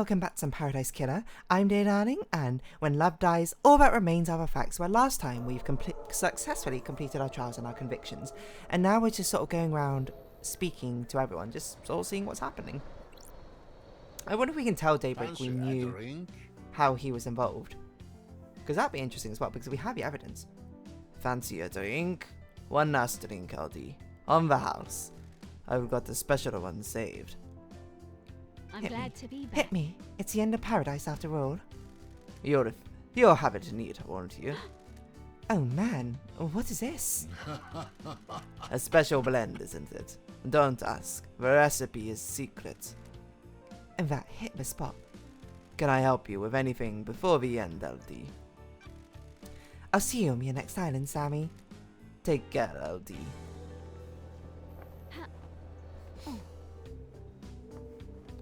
welcome back to Paradise Killer. I'm Dear Darling, and when love dies, all that remains are the facts. Where last time we've successfully completed our trials and our convictions, and now we're just sort of going around speaking to everyone, just sort of seeing what's happening. I wonder if we can tell Daybreak we knew how he was involved. Because that'd be interesting as well, because we have the evidence. Fancy a drink? One last drink, LD. On the house. I've got the special one saved. I'm glad to be back. Hit me. It's the end of paradise after all. You'll have it neat, won't you? Oh man, what is this? A special blend, isn't it? Don't ask. The recipe is secret. And that hit the spot. Can I help you with anything before the end, LD? I'll see you on your next island, Sammy. Take care, LD.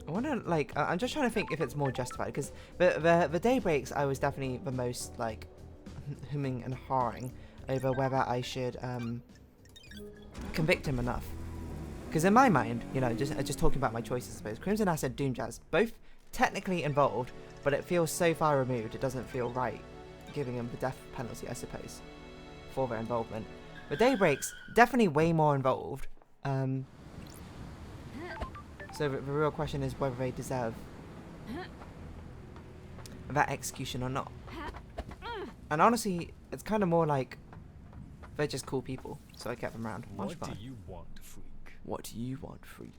I wonder, like, I'm just trying to think if it's more justified, because the Daybreaks, I was definitely the most, like, humming and hawing over whether I should convict him enough. Because in my mind, you know, just talking about my choices, I suppose, Crimson Acid, Doom Jazz, both technically involved, but it feels so far removed, it doesn't feel right giving them the death penalty, I suppose, for their involvement. The Daybreaks, definitely way more involved. So the real question is whether they deserve that execution or not. And honestly, it's kind of more like they're just cool people, so I kept them around. What do you want, freak? What do you want, freak?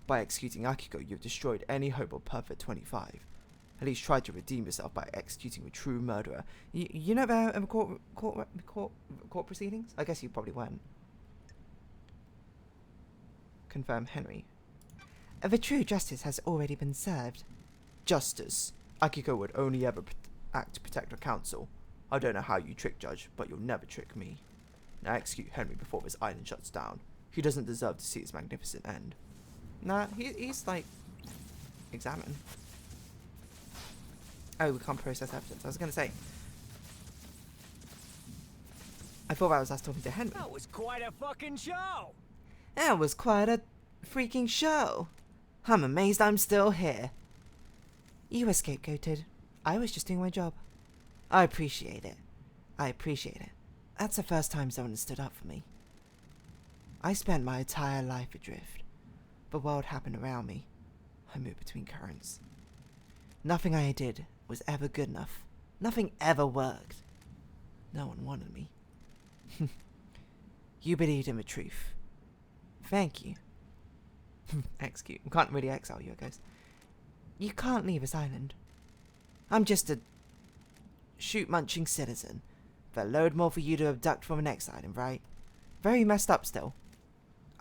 By executing Akiko, you've destroyed any hope of Perfect 25. At least try to redeem yourself by executing a true murderer. You know the court proceedings? I guess you probably weren't. Confirm Henry. The true justice has already been served. Justice? Akiko would only ever act to protect her counsel. I don't know how you trick Judge, but you'll never trick me. Now execute Henry before this island shuts down. He doesn't deserve to see its magnificent end. Nah, he's like... examine. Oh, we can't process evidence. I was gonna say... I thought that was us talking to Henry. That was quite a fucking show! That was quite a freaking show. I'm amazed I'm still here. You were scapegoated. I was just doing my job. I appreciate it. I appreciate it. That's the first time someone stood up for me. I spent my entire life adrift. The world happened around me. I moved between currents. Nothing I did was ever good enough. Nothing ever worked. No one wanted me. You believed in the truth. Thank you. Execute. We can't really exile you, I guess. You can't leave this island. I'm just a shoot-munching citizen. But a load more for you to abduct from the next island, right? Very messed up still.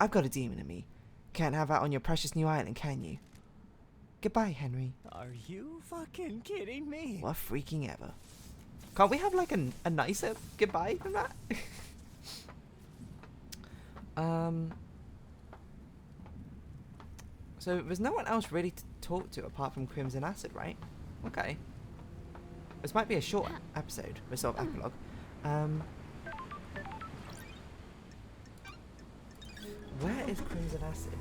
I've got a demon in me. Can't have that on your precious new island, can you? Goodbye, Henry. Are you fucking kidding me? What freaking ever. Can't we have like a nicer goodbye than that? So there's no one else really to talk to apart from Crimson Acid, right? Okay. This might be a short episode, this sort of epilogue. Where is Crimson Acid?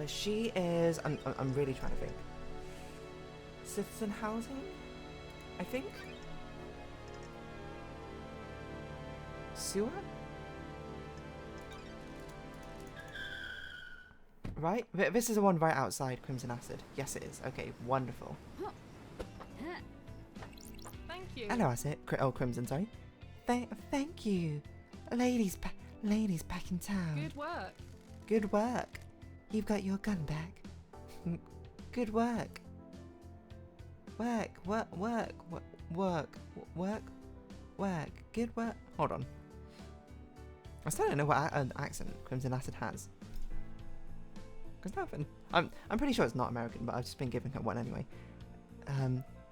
She is... I'm really trying to think. Citizen housing? I think? Sewer? Right? This is the one right outside Crimson Acid. Yes, it is. Okay, wonderful. Thank you. Hello, Acid. Crimson, sorry. Thank you. Ladies back in town. Good work. Good work. You've got your gun back. Good work. Work. Good work. Hold on. I still don't know what accent Crimson Acid has. Cause nothing. I'm pretty sure it's not American, but I've just been giving her one anyway.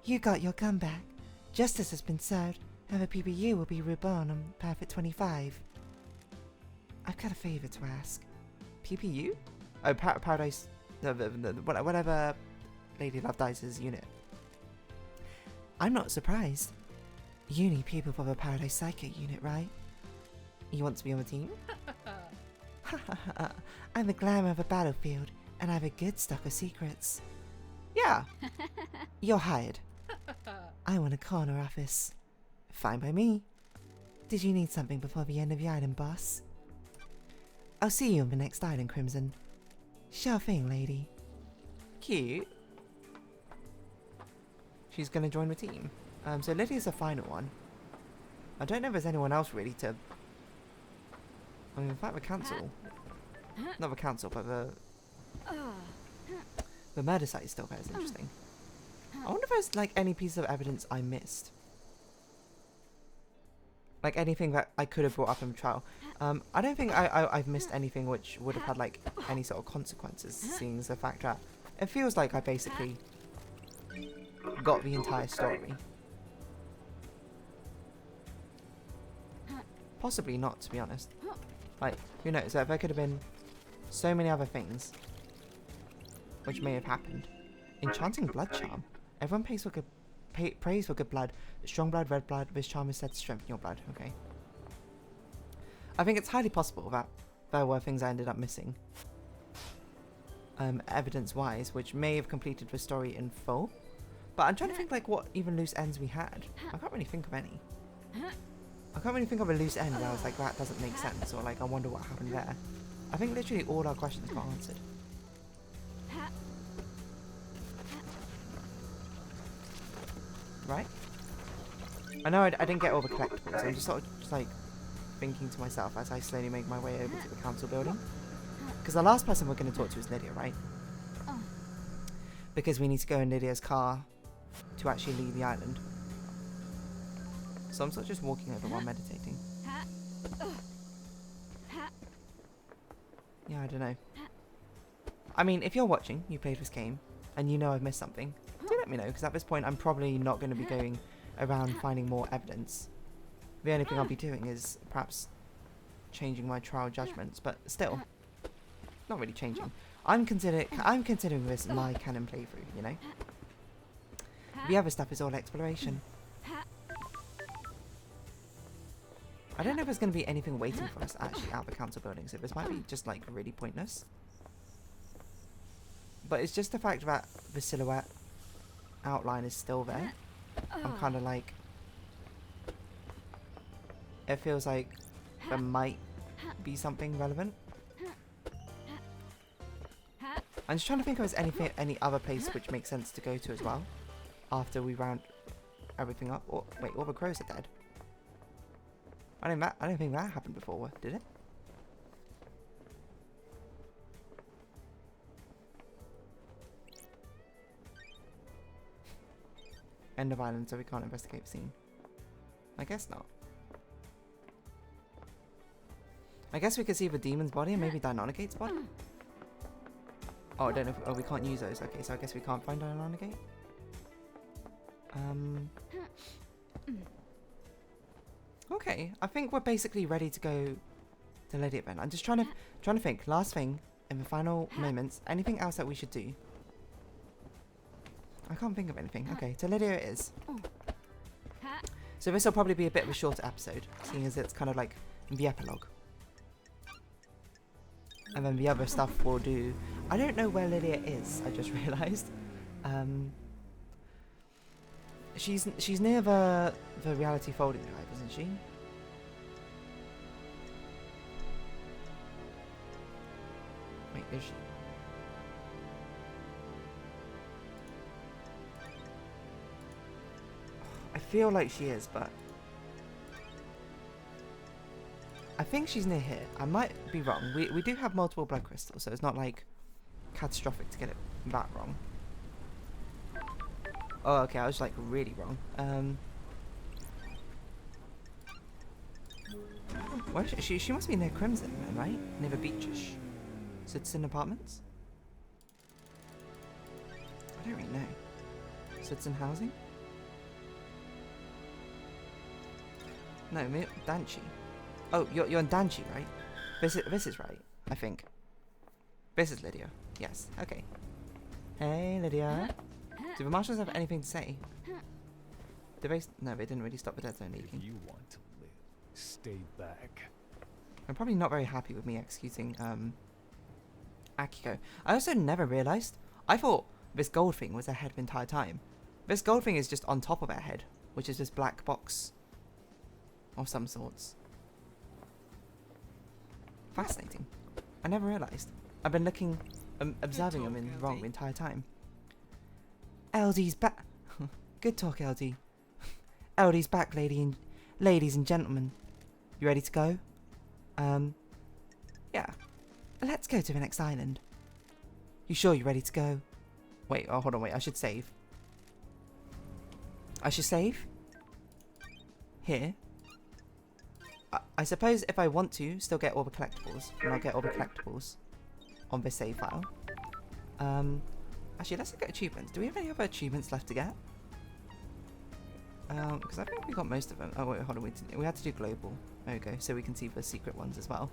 You got your gun back. Justice has been served, and the PBU will be reborn on Perfect 25. I've got a favour to ask. PPU? Oh, Paradise... No, whatever Lady Love Dies' unit. I'm not surprised. You need people for the Paradise Psycho unit, right? You want to be on the team? I'm the glamour of a battlefield, and I have a good stock of secrets. Yeah. You're hired. I want a corner office. Fine by me. Did you need something before the end of the island, boss? I'll see you on the next island, Crimson. Sure thing, lady. Cute. She's gonna join the team. So Lydia's the final one. I don't know if there's anyone else really to... I mean, in fact, the council... Not the council, but the murder site is still there. It's interesting. I wonder if there's, like, any piece of evidence I missed. Like, anything that I could have brought up in the trial. I don't think I've missed anything which would have had, like, any sort of consequences, seeing as the fact that it feels like I basically got the entire story. Possibly not, to be honest. Like, who knows? There could have been so many other things which may have happened. Enchanting blood charm. Everyone prays for good blood. Strong blood, red blood. This charm is said to strengthen your blood. Okay. I think it's highly possible that there were things I ended up missing. Evidence-wise, which may have completed the story in full. But I'm trying to think, like, what even loose ends we had. I can't really think of any. I can't really think of a loose end where I was like, that doesn't make sense, or like, I wonder what happened there. I think literally all our questions got answered. Right? I know I didn't get all the collectibles. I'm just sort of just like thinking to myself as I slowly make my way over to the council building. Because the last person we're going to talk to is Lydia, right? Because we need to go in Lydia's car to actually leave the island. So I'm sort of just walking over while meditating. Yeah, I don't know. I mean, if you're watching, you played this game, and you know I've missed something, do let me know, because at this point I'm probably not going to be going around finding more evidence. The only thing I'll be doing is perhaps changing my trial judgments, but still, not really changing. I'm considering this my canon playthrough, you know? The other stuff is all exploration. I don't know if there's going to be anything waiting for us actually out the council building, so this might be just like really pointless. But it's just the fact that the silhouette outline is still there. I'm kind of like... It feels like there might be something relevant. I'm just trying to think if there's any other place which makes sense to go to as well. After we round everything up. Or, wait, all the crows are dead. I don't think that happened before, did it? End of island, so we can't investigate the scene. I guess not. I guess we could see the demon's body and maybe Deinonygate's body. Oh, I don't know if... Oh, we can't use those. Okay, so I guess we can't find Deinonygate. Okay, I think we're basically ready to go to Lydia then. I'm just trying to think. Last thing, in the final moments, anything else that we should do? I can't think of anything. Okay, to Lydia it is. So this will probably be a bit of a shorter episode, seeing as it's kind of like the epilogue. And then the other stuff we'll do... I don't know where Lydia is, I just realised. She's near the reality folding drive, isn't she? Wait, is she? I feel like she is, but I think she's near here. I might be wrong. We do have multiple blood crystals, so it's not like catastrophic to get it that wrong. Oh, okay, I was like really wrong. Where is she must be near Crimson, then, right? Near the beachish. Citizen Apartments? I don't really know. Citizen Housing? No, Danchi. Oh, you're in Danchi, right? This is right, I think. This is Lydia. Yes, okay. Hey, Lydia. Do the marshals have anything to say? No, they didn't really stop the dead zone leaking. If you want to live, stay back. I'm probably not very happy with me executing Akiko. I also never realised. I thought this gold thing was her head the entire time. This gold thing is just on top of her head, which is this black box of some sorts. Fascinating. I never realised. I've been looking, observing them in wrong the entire time. LD's back. Good talk, LD. LD's back, ladies and gentlemen. You ready to go? Yeah. Let's go to the next island. You sure you're ready to go? Wait, oh, hold on, wait, I should save. I should save? Here. I suppose if I want to, still get all the collectibles. And I'll get all the collectibles on this save file. Actually, let's look at achievements. Do we have any other achievements left to get? Because I think we got most of them. Oh, wait, hold on. We had to do global. There we go. So we can see the secret ones as well.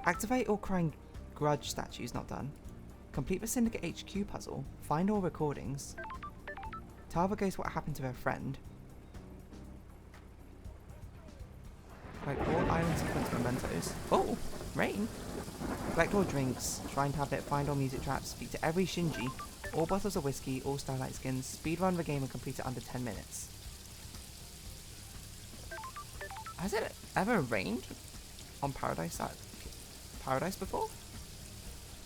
Activate all crying grudge statues, not done. Complete the Syndicate HQ puzzle. Find all recordings. Tell the ghost what happened to her friend. Collect all island sequence mementos. Oh, rain. Collect all drinks. Shrine tablet. Find all music traps. Speak to every Shinji. All bottles of whiskey. All starlight skins. Speedrun the game and complete it under 10 minutes. Has it ever rained on Paradise before?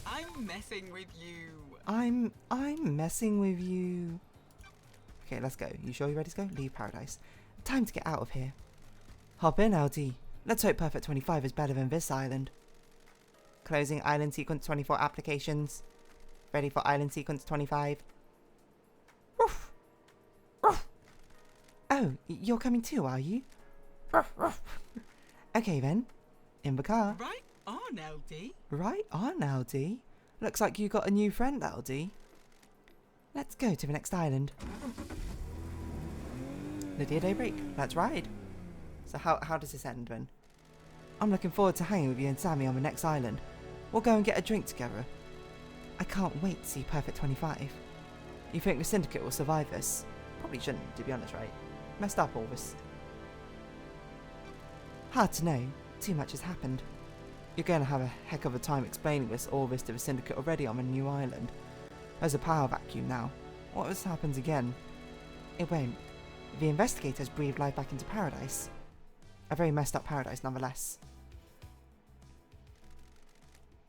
I'm messing with you. I'm messing with you. Okay, let's go. You sure you're ready to go? Leave Paradise. Time to get out of here. Hop in, LD. Let's hope Perfect 25 is better than this island. Closing Island Sequence 24 applications. Ready for Island Sequence 25. Ruff. Ruff. Oh, you're coming too, are you? Ruff, ruff. Okay then. In the car. Right on, LD. Right on, LD. Looks like you got a new friend, LD. Let's go to the next island. Lydia Daybreak. Let's ride. So how does this end then? I'm looking forward to hanging with you and Sammy on the next island. We'll go and get a drink together. I can't wait to see Perfect 25. You think the Syndicate will survive this? Probably shouldn't, to be honest, right? Messed up all this. Hard to know. Too much has happened. You're going to have a heck of a time explaining all this to the Syndicate already on a new island. There's a power vacuum now. What if this happens again? It won't. The investigators breathed life back into Paradise. A very messed up Paradise nonetheless.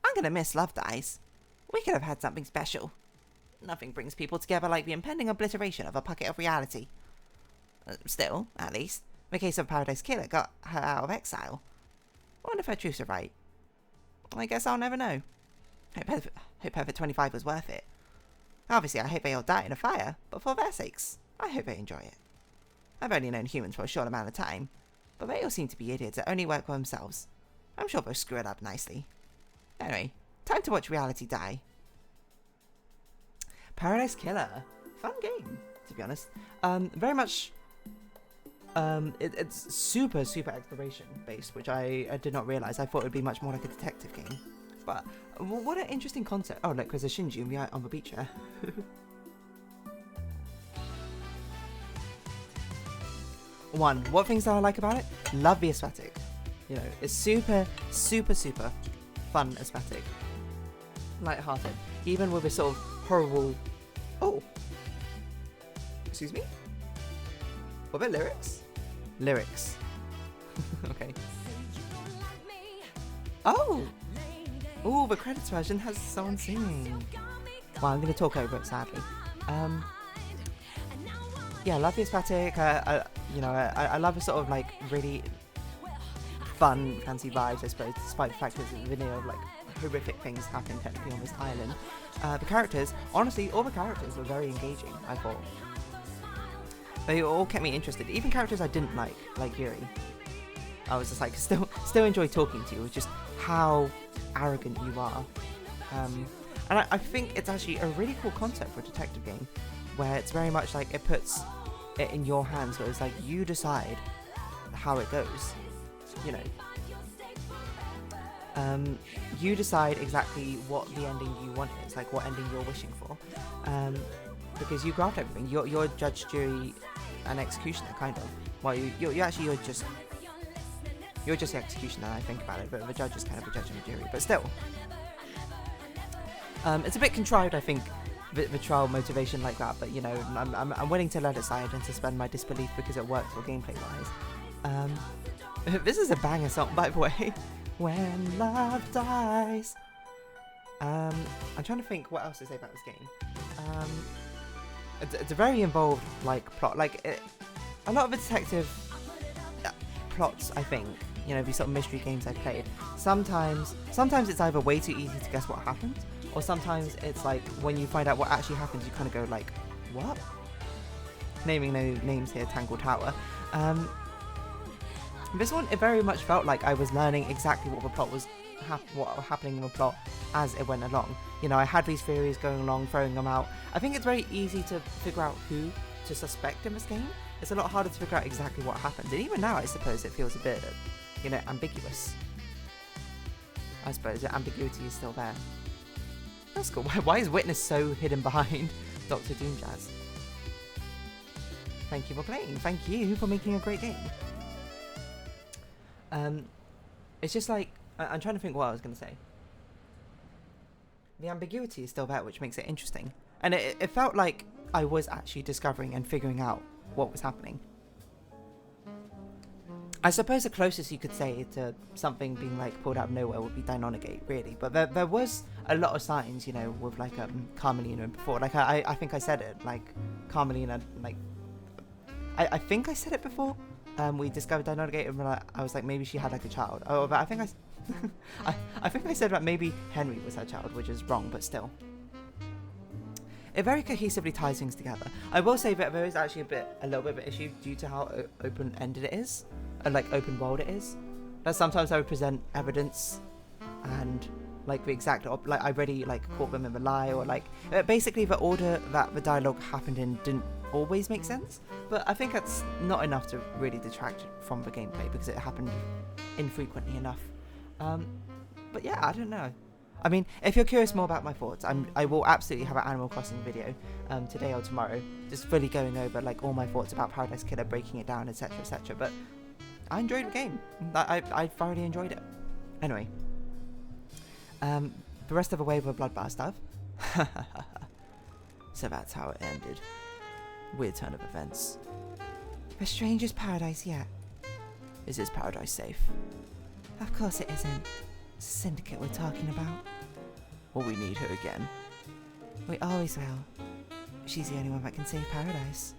I'm gonna miss Love Dies. We could have had something special. Nothing brings people together like the impending obliteration of a pocket of reality. Still, at least, the case of Paradise Killer got her out of exile. I wonder if her truths are right. I guess I'll never know. Hope Perfect 25 was worth it. Obviously, I hope they all die in a fire, but for their sakes, I hope they enjoy it. I've only known humans for a short amount of time, but they all seem to be idiots that only work for themselves. I'm sure they'll screw it up nicely. Anyway, time to watch reality die. Paradise Killer. Fun game, to be honest. Very much... it's super exploration based, which I did not realise. I thought it would be much more like a detective game. But what an interesting concept. Oh, look, there's a Shinji on the beach here. What things that I like about it? Love the aesthetic. You know, it's super fun aesthetic. Light-hearted. Even with a sort of horrible... Oh! Excuse me? What about lyrics? Lyrics. Okay. Oh! Oh, the credits version has someone singing. Well, I'm going to talk over it, sadly. Yeah, I love the aesthetic. I love the sort of like really fun, fancy vibes, I suppose, despite the fact that there's a video of like horrific things happening technically on this island. The characters, honestly, all the characters were very engaging, I thought. They all kept me interested. Even characters I didn't like Yuri. I was just like, still enjoy talking to you, with just how arrogant you are. And I think it's actually a really cool concept for a detective game, where it's very much like it puts it in your hands, where it's like you decide how it goes, you know. You decide exactly what the ending you want is, like what ending you're wishing for, because you graft everything. You're judge, jury, and executioner, kind of. Well, you're just You're just the executioner, I think about it, but the judge is kind of a judge and a jury. But still, it's a bit contrived, I think, the trial motivation like that. But you know, I'm willing to let it slide and suspend my disbelief because it works for gameplay-wise. This is a banger song, by the way. When love dies. I'm trying to think what else to say about this game. It's a very involved like plot. Like a lot of the detective plots, I think. You know, these sort of mystery games I've played. Sometimes it's either way too easy to guess what happened, or sometimes it's like when you find out what actually happens, you kind of go like, what? Naming no names here, Tangled Tower. This one, it very much felt like I was learning exactly what the plot was, what was happening in the plot as it went along. You know, I had these theories going along, throwing them out. I think it's very easy to figure out who to suspect in this game. It's a lot harder to figure out exactly what happened. And even now, I suppose it feels a bit, you know, ambiguous. I suppose the ambiguity is still there. That's cool. Why is Witness so hidden behind Dr. Doomjazz? Thank you for playing. Thank you for making a great game. It's just like, I'm trying to think what I was going to say. The ambiguity is still there, which makes it interesting. And it felt like I was actually discovering and figuring out what was happening. I suppose the closest you could say to something being like pulled out of nowhere would be interrogate, really. But there was a lot of signs, you know, with like Carmelina before. Like I think I said it, like Carmelina, like I think I said it before. We discovered interrogate, and I was like, maybe she had like a child. Oh, but I think I think I said that maybe Henry was her child, which is wrong, but still. It very cohesively ties things together. I will say that there is actually a little bit of an issue due to how open-ended it is, and like open world it is. That sometimes I would present evidence, and like the exact like I already like caught them in the lie, or like basically the order that the dialogue happened in didn't always make sense. But I think that's not enough to really detract from the gameplay because it happened infrequently enough. But yeah, I don't know. I mean, if you're curious more about my thoughts, I will absolutely have an Animal Crossing video today or tomorrow, just fully going over like all my thoughts about Paradise Killer, breaking it down, etc, etc. But I enjoyed the game. I thoroughly enjoyed it. Anyway, the rest of the way with Bloodbath stuff. So that's how it ended. Weird turn of events. The strangest paradise yet. Is this paradise safe? Of course it isn't. It's a syndicate we're talking about. Well, we need her again. We always will. She's the only one that can save paradise.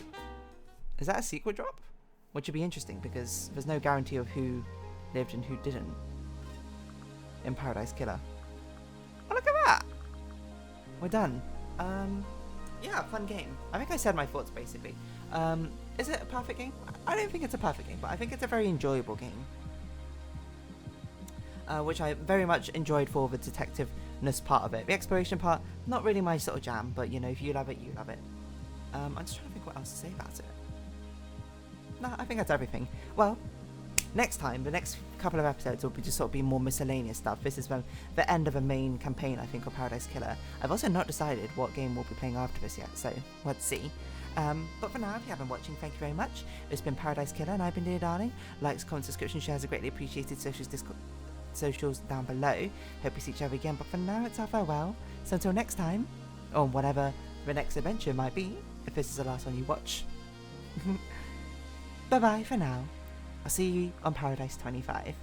Is that a sequel drop? Which would be interesting because there's no guarantee of who lived and who didn't in Paradise Killer. Oh, look at that! We're done. Yeah, fun game. I think I said my thoughts basically. Is it a perfect game? I don't think it's a perfect game, but I think it's a very enjoyable game. Which I very much enjoyed for the detectiveness part of it. The exploration part, not really my sort of jam, but you know, if you love it, you love it. I'm just trying to think what else to say about it. No, I think that's everything. Well, next time, the next couple of episodes will be just sort of be more miscellaneous stuff. This is the end of a main campaign, I think, of Paradise Killer. I've also not decided what game we'll be playing after this yet, so let's see. But for now, if you have been watching, thank you very much. It's been Paradise Killer, and I've been Dear Darling. Likes, comments, subscription, shares are greatly appreciated. Socials down below. Hope we see each other again, but for now, it's our farewell. So until next time, or whatever the next adventure might be, if this is the last one you watch. Bye-bye for now. I'll see you on Paradise 25.